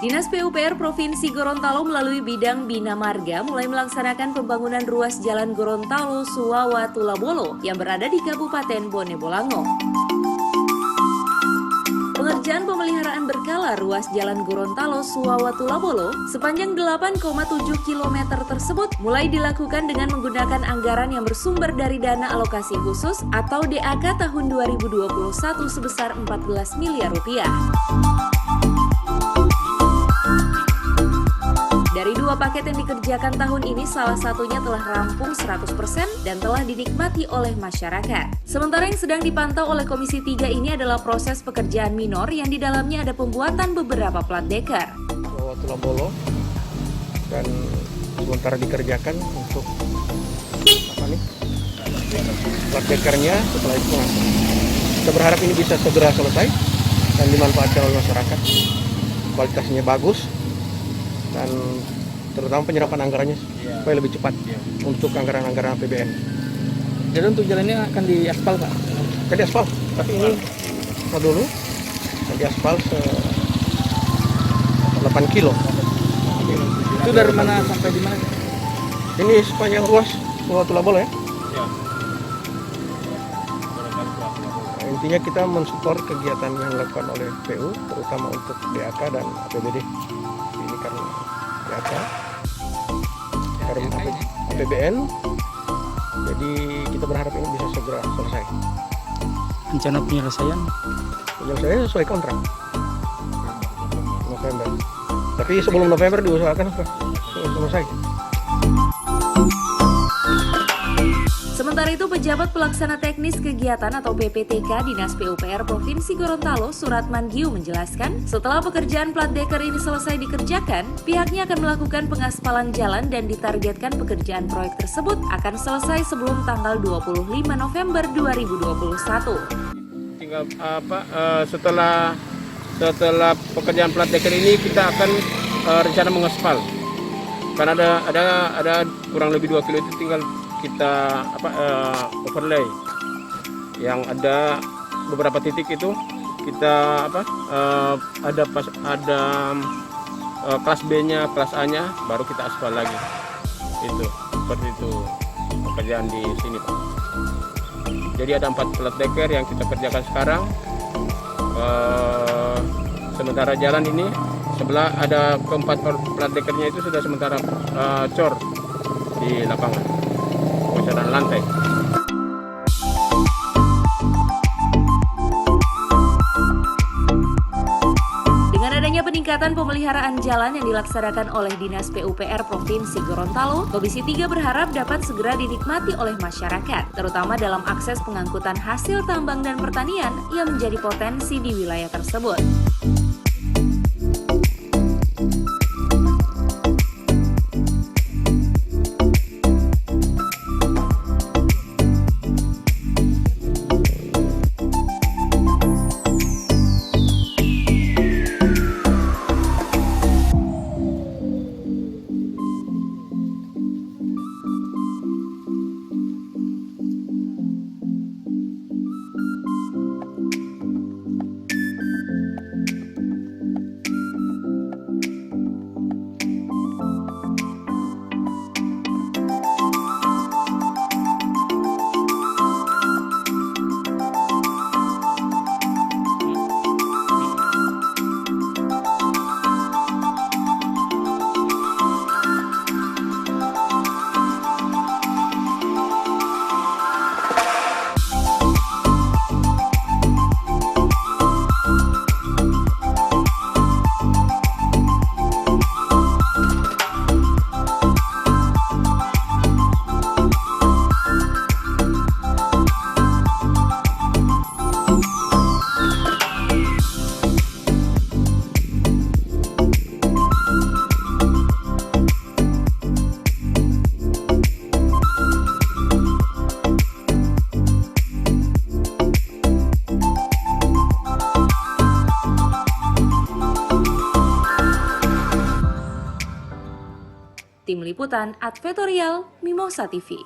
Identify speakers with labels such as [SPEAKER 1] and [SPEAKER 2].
[SPEAKER 1] Dinas PUPR Provinsi Gorontalo melalui bidang Bina Marga mulai melaksanakan pembangunan ruas Jalan Gorontalo Suwawa Tulabolo yang berada di Kabupaten Bone Bolango. Pengerjaan pemeliharaan berkala ruas Jalan Gorontalo Suwawa Tulabolo sepanjang 8,7 km tersebut mulai dilakukan dengan menggunakan anggaran yang bersumber dari dana alokasi khusus atau DAK tahun 2021 sebesar 14 miliar rupiah. Dari dua paket yang dikerjakan tahun ini, salah satunya telah rampung 100% dan telah dinikmati oleh masyarakat. Sementara yang sedang dipantau oleh Komisi 3 ini adalah proses pekerjaan minor yang di dalamnya ada pembuatan beberapa plat deker.
[SPEAKER 2] Tulabolo dan sementara dikerjakan untuk plat dekernya. Setelah itu kita berharap ini bisa segera selesai dan dimanfaatkan oleh masyarakat. Kualitasnya bagus dan terutama penyerapan anggarannya supaya lebih cepat untuk anggaran-anggaran APBN.
[SPEAKER 3] Jadi untuk jalannya akan diaspal, Pak?
[SPEAKER 2] Akan diaspal, tapi ini dulu akan diaspal 8 kilo.
[SPEAKER 3] Itu dari mana sampai di mana?
[SPEAKER 2] Ini sepanjang ruas Suwawa Tulabolo ya. Intinya kita mensupport kegiatan yang dilakukan oleh PU, terutama untuk DAK dan APBD. Ini karena DAK, karena APBN, jadi kita berharap ini bisa segera selesai.
[SPEAKER 3] Rencana penyelesaian
[SPEAKER 2] Sesuai kontrak November. Tapi sebelum November diusahakan selesai.
[SPEAKER 1] Sementara itu, pejabat pelaksana teknis kegiatan atau PPTK Dinas PUPR Provinsi Gorontalo, Suratman Giu menjelaskan, setelah pekerjaan plat deker ini selesai dikerjakan, pihaknya akan melakukan pengaspalan jalan dan ditargetkan pekerjaan proyek tersebut akan selesai sebelum tanggal 25 November 2021.
[SPEAKER 4] Tinggal setelah pekerjaan plat deker ini kita akan rencana mengaspal. Karena ada kurang lebih 2 kilo itu tinggal kita overlay. Yang ada beberapa titik itu kita ada kelas B-nya, kelas A-nya baru kita aspal lagi. Itu seperti itu pekerjaan di sini, Pak. Jadi ada 4 plat deker yang kita kerjakan sekarang. Sementara jalan ini sebelah ada keempat plat dekernya itu sudah sementara cor di lapangan, pencoran lantai.
[SPEAKER 1] Dengan adanya peningkatan pemeliharaan jalan yang dilaksanakan oleh Dinas PUPR Provinsi Gorontalo, Komisi 3 berharap dapat segera dinikmati oleh masyarakat, terutama dalam akses pengangkutan hasil tambang dan pertanian yang menjadi potensi di wilayah tersebut. Tim Liputan Advertorial Mimosa TV.